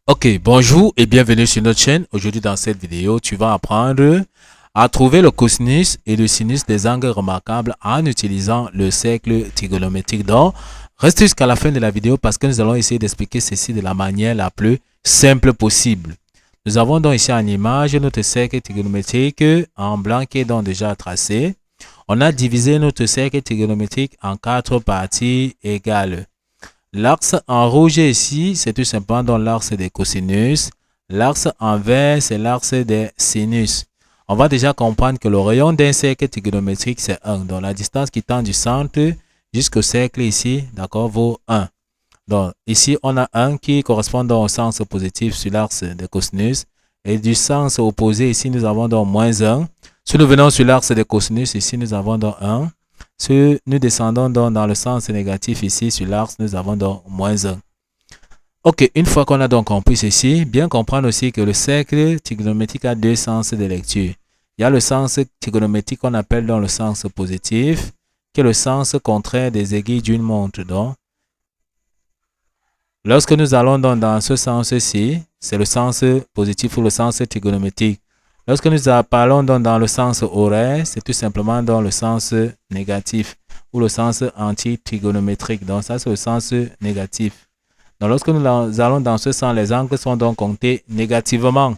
Ok, bonjour et bienvenue sur notre chaîne. Aujourd'hui dans cette vidéo, tu vas apprendre à trouver le cosinus et le sinus des angles remarquables en utilisant le cercle trigonométrique. Donc, reste jusqu'à la fin de la vidéo parce que nous allons essayer d'expliquer ceci de la manière la plus simple possible. Nous avons donc ici en image notre cercle trigonométrique en blanc qui est donc déjà tracé. On a divisé notre cercle trigonométrique en 4 parties égales. L'axe en rouge ici, c'est tout simplement dans l'axe des cosinus. L'axe en vert, c'est l'axe des sinus. On va déjà comprendre que le rayon d'un cercle trigonométrique, c'est 1. Donc, la distance qui tend du centre jusqu'au cercle ici, d'accord, vaut 1. Donc, ici, on a 1 qui correspond donc au sens positif sur l'axe des cosinus. Et du sens opposé, ici, nous avons donc moins 1. Si nous venons sur l'axe des cosinus, ici, nous avons donc 1. Si nous descendons donc dans le sens négatif ici, sur l'axe, nous avons donc moins 1. Ok, une fois qu'on a donc compris ceci, bien comprendre aussi que le cercle trigonométrique a deux sens de lecture. Il y a le sens trigonométrique qu'on appelle donc le sens positif, qui est le sens contraire des aiguilles d'une montre. Donc, lorsque nous allons donc dans ce sens-ci, c'est le sens positif ou le sens trigonométrique. Lorsque nous parlons donc dans le sens horaire, c'est tout simplement dans le sens négatif ou le sens anti-trigonométrique. Donc ça, c'est le sens négatif. Donc lorsque nous allons dans ce sens, les angles sont donc comptés négativement.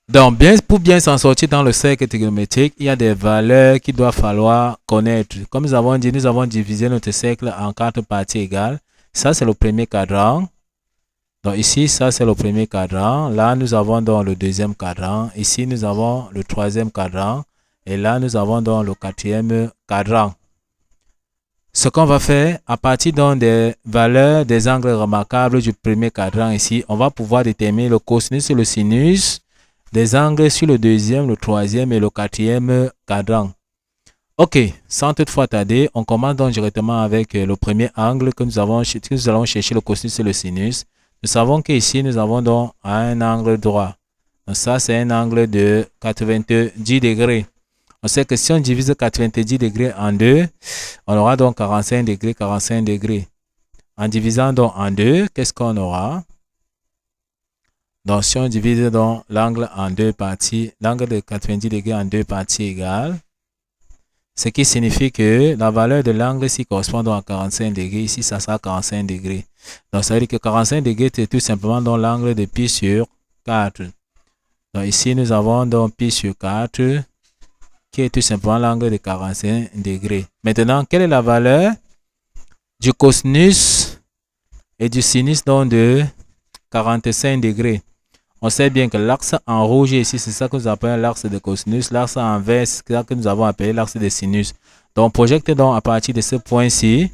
Donc pour bien s'en sortir dans le cercle trigonométrique, il y a des valeurs qu'il doit falloir connaître. Comme nous avons dit, nous avons divisé notre cercle en 4 parties égales. Ça, c'est le premier cadran. Donc ici, ça c'est le premier cadran. Là, nous avons donc le deuxième cadran. Ici, nous avons le troisième cadran. Et là, nous avons donc le quatrième cadran. Ce qu'on va faire, à partir donc des valeurs des angles remarquables du premier cadran ici, on va pouvoir déterminer le cosinus et le sinus des angles sur le deuxième, le troisième et le quatrième cadran. Ok, sans toutefois tarder, on commence donc directement avec le premier angle que nous allons chercher le cosinus et le sinus. Nous savons qu'ici, nous avons donc un angle droit. Donc ça, c'est un angle de 90 degrés. On sait que si on divise 90 degrés en 2, on aura donc 45 degrés, 45 degrés. En divisant donc en 2, qu'est-ce qu'on aura? Donc si on divise donc l'angle en deux parties, l'angle de 90 degrés en deux parties égales, ce qui signifie que la valeur de l'angle ici correspond donc à 45 degrés. Ici, ça sera 45 degrés. Donc, ça veut dire que 45 degrés, c'est tout simplement dans l'angle de pi sur 4. Donc, ici, nous avons donc pi sur 4, qui est tout simplement l'angle de 45 degrés. Maintenant, quelle est la valeur du cosinus et du sinus donc de 45 degrés? On sait bien que l'axe en rouge ici, c'est ça que nous appelons l'axe de cosinus. L'axe en vert, c'est ça que nous avons appelé l'axe de sinus. Donc, on projette donc à partir de ce point-ci,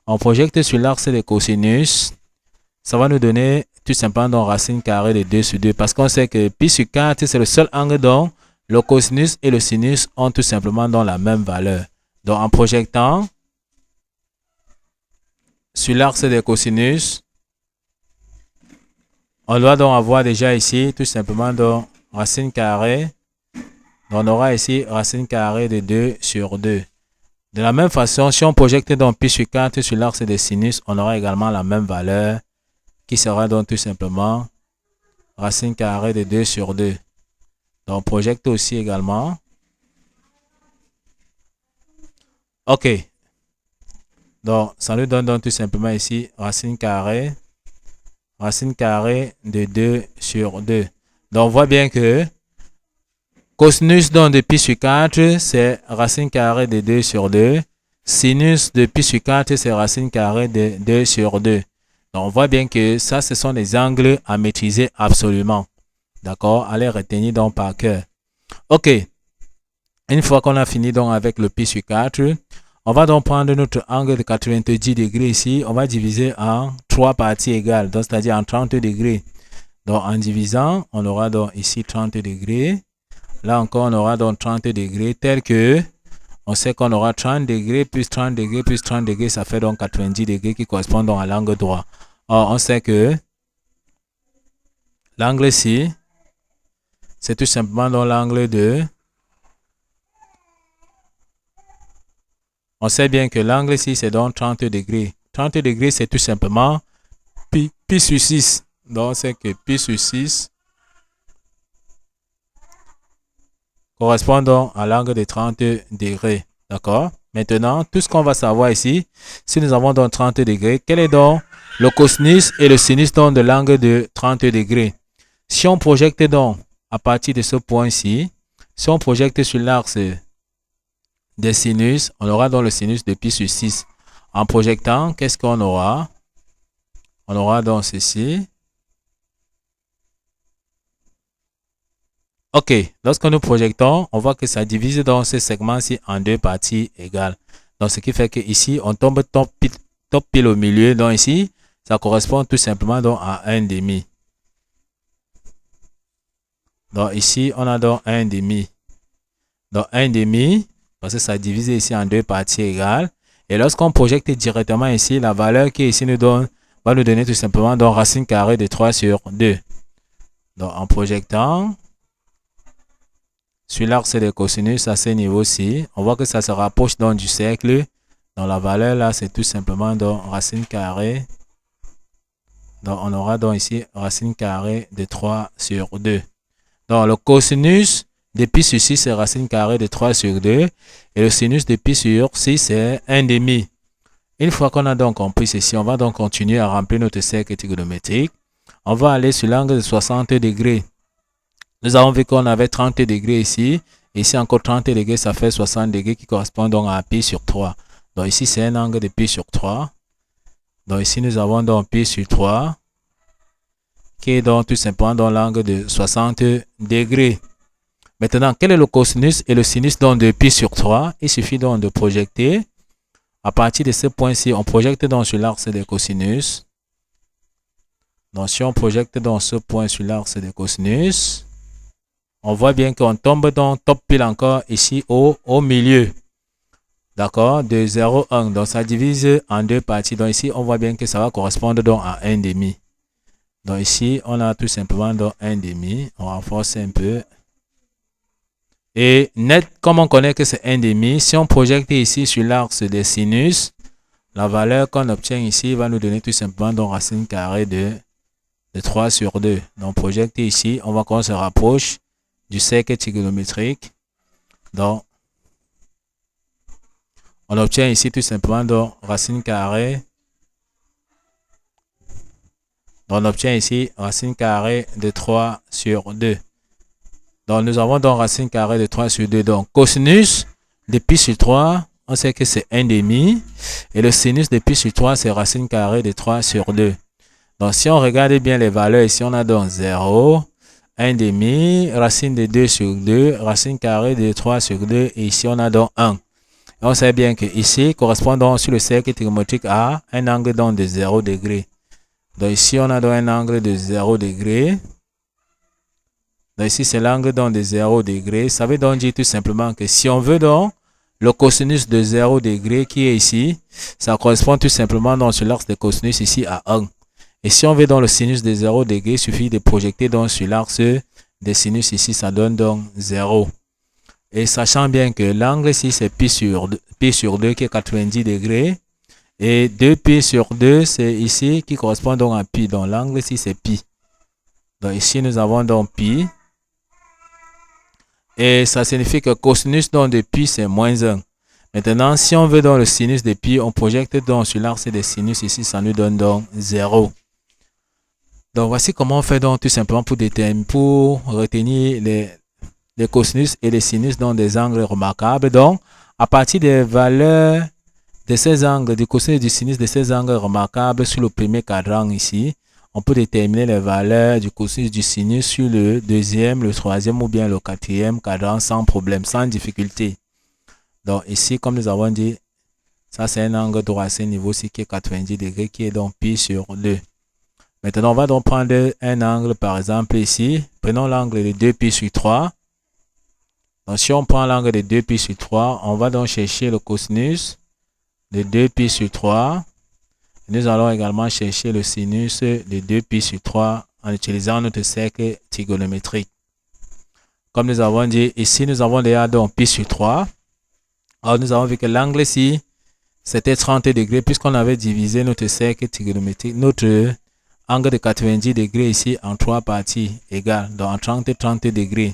on projette sur l'axe de cosinus. Ça va nous donner tout simplement donc racine carrée de 2 sur 2. Parce qu'on sait que pi sur 4, c'est le seul angle dont le cosinus et le sinus ont tout simplement donc la même valeur. Donc, en projectant sur l'axe de cosinus, on doit donc avoir déjà ici tout simplement donc racine carrée. Donc on aura ici racine carrée de 2 sur 2. De la même façon, si on projette donc pi sur 4 sur l'axe des sinus, on aura également la même valeur qui sera donc tout simplement racine carrée de 2 sur 2. Donc on projette aussi également. Ok. Donc ça nous donne donc tout simplement ici racine carrée de 2 sur 2. Donc, on voit bien que cosinus donc de pi sur 4, c'est racine carrée de 2 sur 2. Sinus de pi sur 4, c'est racine carrée de 2 sur 2. Donc, on voit bien que ça, ce sont des angles à maîtriser absolument. D'accord? Allez retenir donc par cœur. Ok. Une fois qu'on a fini donc avec le pi sur 4, on va donc prendre notre angle de 90 degrés ici. On va diviser en 3 parties égales, donc c'est-à-dire en 30 degrés. Donc en divisant, on aura donc ici 30 degrés. Là encore, on aura donc 30 degrés, tel que on sait qu'on aura 30 degrés plus 30 degrés plus 30 degrés, ça fait donc 90 degrés qui correspond donc à l'angle droit. Or, on sait que l'angle ici, c'est tout simplement dans l'angle de... On sait bien que l'angle ici, c'est donc 30 degrés. 30 degrés, c'est tout simplement pi sur 6. Donc, c'est que pi sur 6 correspond donc à l'angle de 30 degrés. D'accord? Maintenant, tout ce qu'on va savoir ici, si nous avons donc 30 degrés, quel est donc le cosinus et le sinus donc de l'angle de 30 degrés? Si on projette donc à partir de ce point-ci, si on projette sur l'axe des sinus, on aura donc le sinus de pi sur 6. En projectant, qu'est-ce qu'on aura? On aura donc ceci. Ok, lorsque nous projectons, on voit que ça divise dans ce segment-ci en deux parties égales. Donc, ce qui fait que ici, on tombe top pile au milieu. Donc ici, ça correspond tout simplement donc à 1,5. Donc ici, on a donc 1,5. Donc 1,5, parce que ça divise ici en deux parties égales. Et lorsqu'on projette directement ici, la valeur qui ici nous donne, va nous donner tout simplement donc racine carrée de 3 sur 2. Donc en projectant sur l'axe des cosinus à ce niveau-ci, on voit que ça se rapproche donc du cercle. Donc la valeur là, c'est tout simplement donc racine carrée. Donc on aura donc ici racine carrée de 3 sur 2. Donc le cosinus de pi sur 6, c'est racine carrée de 3 sur 2. Et le sinus de pi sur 6, c'est 1,5. Une fois qu'on a donc compris ceci, on va donc continuer à remplir notre cercle trigonométrique. On va aller sur l'angle de 60 degrés. Nous avons vu qu'on avait 30 degrés ici. Ici encore 30 degrés, ça fait 60 degrés qui correspond donc à pi sur 3. Donc ici, c'est un angle de pi sur 3. Donc ici, nous avons donc pi sur 3, qui est donc tout simplement dans l'angle de 60 degrés. Maintenant, quel est le cosinus et le sinus donc de pi sur 3? Il suffit donc de projeter. À partir de ce point-ci, on projette donc sur l'axe des cosinus. Donc, si on projette donc ce point sur l'axe des cosinus, on voit bien qu'on tombe donc top pile encore ici au milieu. D'accord? De 0,1. Donc, ça divise en deux parties. Donc, ici, on voit bien que ça va correspondre donc à 1,5. Donc, ici, on a tout simplement donc 1,5. On renforce un peu. Et net, comme on connaît que c'est 1,5, si on projette ici sur l'axe des sinus, la valeur qu'on obtient ici va nous donner tout simplement donc racine carrée de 3 sur 2. Donc, projecter ici, on voit qu'on se rapproche du cercle trigonométrique. Donc, on obtient ici tout simplement donc racine carrée. Donc, on obtient ici racine carrée de 3 sur 2. Donc, nous avons donc racine carrée de 3 sur 2. Donc, cosinus de pi sur 3, on sait que c'est 1,5. Et le sinus de pi sur 3, c'est racine carrée de 3 sur 2. Donc, si on regarde bien les valeurs, ici, on a donc 0, 1,5, racine de 2 sur 2, racine carrée de 3 sur 2. Et ici, on a donc 1. Et on sait bien que ici, correspond donc sur le cercle trigonométrique à un angle donc de 0 degré. Donc, ici, on a donc un angle de 0 degré. Donc ici, c'est l'angle donc de 0 degré. Ça veut donc dire tout simplement que si on veut donc le cosinus de 0 degré qui est ici, ça correspond tout simplement donc sur l'axe de cosinus ici à 1. Et si on veut donc le sinus de 0 degré, il suffit de projeter donc sur l'axe des sinus ici, ça donne donc 0. Et sachant bien que l'angle ici, c'est pi sur 2 qui est 90 degrés. Et 2pi sur 2, c'est ici qui correspond donc à pi. Donc l'angle ici, c'est pi. Donc ici, nous avons donc pi. Et ça signifie que cosinus donc de pi, c'est moins 1. Maintenant, si on veut donc le sinus de pi, on projette donc sur l'axe des sinus ici, ça nous donne donc 0. Donc, voici comment on fait donc tout simplement pour retenir les cosinus et les sinus dans des angles remarquables. Donc, à partir des valeurs de ces angles, du cosinus et du sinus de ces angles remarquables sur le premier cadran ici, on peut déterminer les valeurs du cosinus du sinus sur le deuxième, le troisième ou bien le quatrième cadran sans problème, sans difficulté. Donc ici, comme nous avons dit, ça c'est un angle droit à ce niveau-ci qui est 90 degrés, qui est donc pi sur 2. Maintenant, on va donc prendre un angle, par exemple ici. Prenons l'angle de 2 pi sur 3. Donc si on prend l'angle de 2 pi sur 3, on va donc chercher le cosinus de 2 pi sur 3. Nous allons également chercher le sinus de 2 pi sur 3 en utilisant notre cercle trigonométrique. Comme nous avons dit, ici nous avons déjà donc pi sur 3. Alors nous avons vu que l'angle ici, c'était 30 degrés puisqu'on avait divisé notre cercle trigonométrique, notre angle de 90 degrés ici en 3 parties égales, donc en 30 degrés.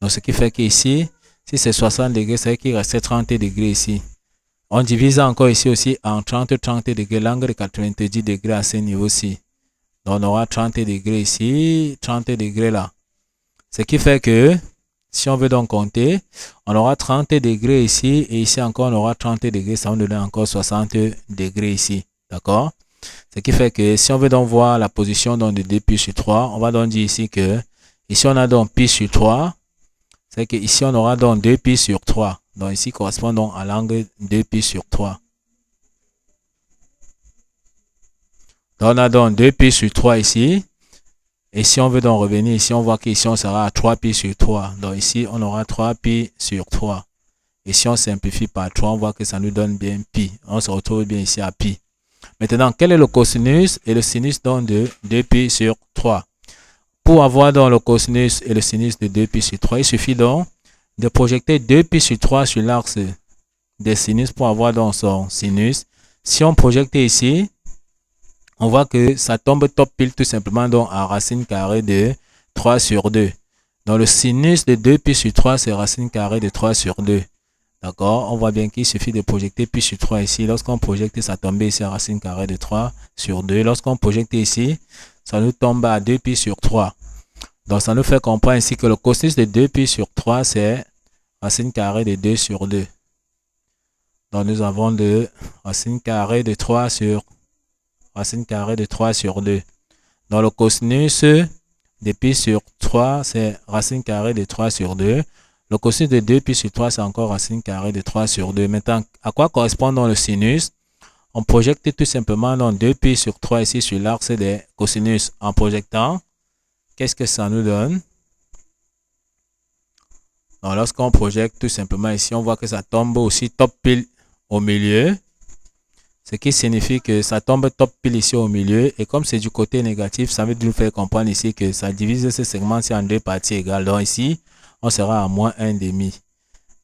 Donc ce qui fait qu'ici, si c'est 60 degrés, c'est qu'il reste 30 degrés ici. On divise encore ici aussi en 30 degrés, l'angle de 90 degrés à ce niveau-ci. Donc on aura 30 degrés ici, 30 degrés là. Ce qui fait que, si on veut donc compter, on aura 30 degrés ici, et ici encore on aura 30 degrés, ça va nous donner encore 60 degrés ici. D'accord? Ce qui fait que, si on veut donc voir la position donc de 2 pi sur 3, on va donc dire ici que, ici on a donc pi sur 3, c'est que ici on aura donc 2 pi sur 3. Donc ici correspond donc à l'angle 2 pi sur 3. Donc on a donc 2 pi sur 3 ici. Et si on veut donc revenir ici, on voit qu'ici on sera à 3 pi sur 3. Donc ici on aura 3 pi sur 3. Et si on simplifie par 3, on voit que ça nous donne bien pi. On se retrouve bien ici à pi. Maintenant, quel est le cosinus et le sinus donc de 2 pi sur 3? Pour avoir donc le cosinus et le sinus de 2 pi sur 3, il suffit donc de projeter 2 pi sur 3 sur l'axe des sinus pour avoir donc son sinus. Si on projette ici, on voit que ça tombe top pile tout simplement donc à racine carrée de 3 sur 2. Donc le sinus de 2 pi sur 3, c'est racine carrée de 3 sur 2. D'accord? On voit bien qu'il suffit de projeter pi sur 3 ici. Lorsqu'on projette, ça tombe ici à racine carrée de 3 sur 2. Lorsqu'on projette ici, ça nous tombe à 2 pi sur 3. Donc ça nous fait comprendre ici que le cosinus de 2 pi sur 3, c'est racine carrée de 2 sur 2. Donc nous avons de racine carrée de 3 sur racine carrée de 3 sur 2. Donc le cosinus de pi sur 3, c'est racine carrée de 3 sur 2. Le cosinus de 2 pi sur 3, c'est encore racine carrée de 3 sur 2. Maintenant, à quoi correspond donc le sinus? On projette tout simplement donc 2 pi sur 3 ici sur l'axe des cosinus. En projectant, qu'est-ce que ça nous donne? Donc lorsqu'on projette tout simplement ici, on voit que ça tombe aussi top pile au milieu. Ce qui signifie que ça tombe top pile ici au milieu. Et comme c'est du côté négatif, ça veut nous faire comprendre ici que ça divise ce segment-ci en deux parties égales. Donc ici, on sera à moins 1,5.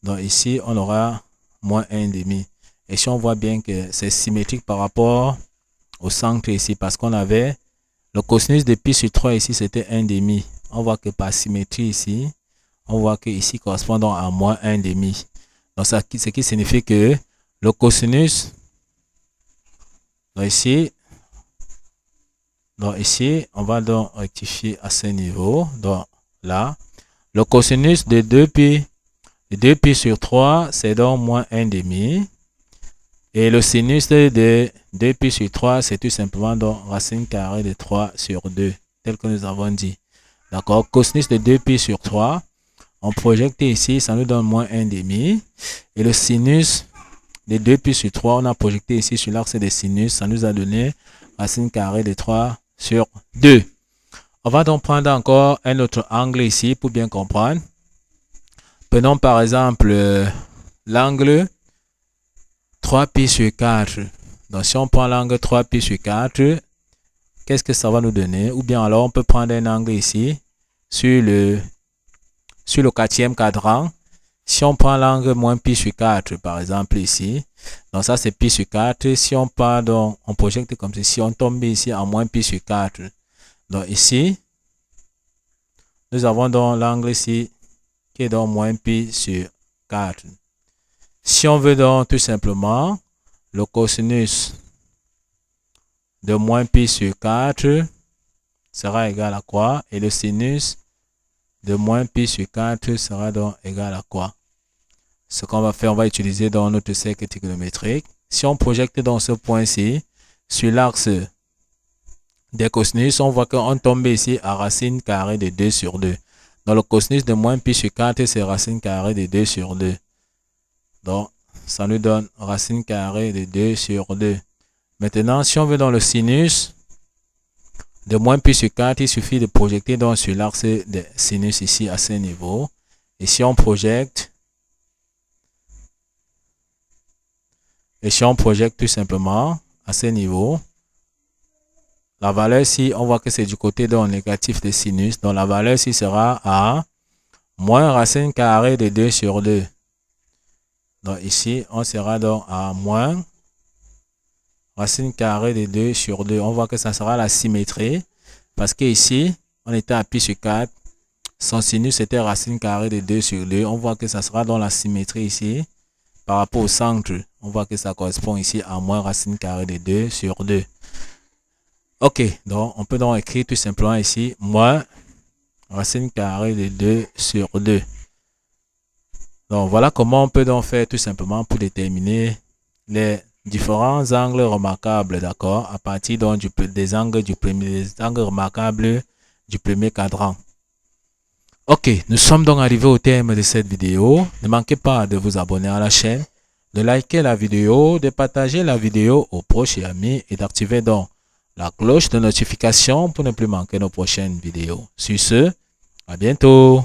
Donc ici, on aura moins 1,5. Et si on voit bien que c'est symétrique par rapport au centre ici, parce qu'on avait le cosinus de pi sur 3 ici, c'était 1,5. On voit que par symétrie ici, on voit que ici correspond donc à moins 1,5. Donc ça, ce qui signifie que le cosinus, donc ici, on va donc rectifier à ce niveau. Donc là, le cosinus de 2 pi sur 3, c'est donc moins 1,5. Et le sinus de 2 pi sur 3, c'est tout simplement donc racine carrée de 3 sur 2, tel que nous avons dit. D'accord? Cosinus de 2 pi sur 3, on projette ici, ça nous donne moins 1,5. Et le sinus de 2 pi sur 3, on a projecté ici sur l'axe des sinus, ça nous a donné racine carrée de 3 sur 2. On va donc prendre encore un autre angle ici pour bien comprendre. Prenons par exemple l'angle 3 pi sur 4. Donc si on prend l'angle 3 pi sur 4, qu'est-ce que ça va nous donner? Ou bien alors on peut prendre un angle ici sur le 4e cadran. Si on prend l'angle moins pi sur 4, par exemple ici, donc ça c'est pi sur 4. Si on part donc, on projette comme ceci, on tombe ici à moins pi sur 4. Donc ici, nous avons donc l'angle ici qui est donc moins pi sur 4. Si on veut donc tout simplement le cosinus de moins pi sur 4 sera égal à quoi? Et le sinus de moins pi sur 4 sera donc égal à quoi? Ce qu'on va faire, on va utiliser dans notre cercle trigonométrique. Si on projette dans ce point-ci, sur l'axe des cosinus, on voit qu'on tombe ici à racine carrée de 2 sur 2. Donc le cosinus de moins pi sur 4, c'est racine carrée de 2 sur 2. Donc, ça nous donne racine carrée de 2 sur 2. Maintenant, si on veut dans le sinus de moins pi sur 4, il suffit de projeter donc sur l'axe des sinus ici à ce niveau. Et si on projette, tout simplement à ce niveau, la valeur ici, on voit que c'est du côté donc négatif de sinus. Donc la valeur ici sera à moins racine carrée de 2 sur 2. Donc ici, on sera donc à moins racine carrée de 2 sur 2. On voit que ça sera la symétrie. Parce que ici, on était à pi sur 4. Son sinus était racine carrée de 2 sur 2. On voit que ça sera dans la symétrie ici. Par rapport au centre, on voit que ça correspond ici à moins racine carrée de 2 sur 2. Ok, donc on peut donc écrire tout simplement ici moins racine carrée de 2 sur 2. Donc voilà comment on peut donc faire tout simplement pour déterminer les différents angles remarquables, d'accord, à partir donc des angles remarquables du premier cadran. Ok, nous sommes donc arrivés au terme de cette vidéo. Ne manquez pas de vous abonner à la chaîne, de liker la vidéo, de partager la vidéo aux proches et amis et d'activer donc la cloche de notification pour ne plus manquer nos prochaines vidéos. Sur ce, à bientôt.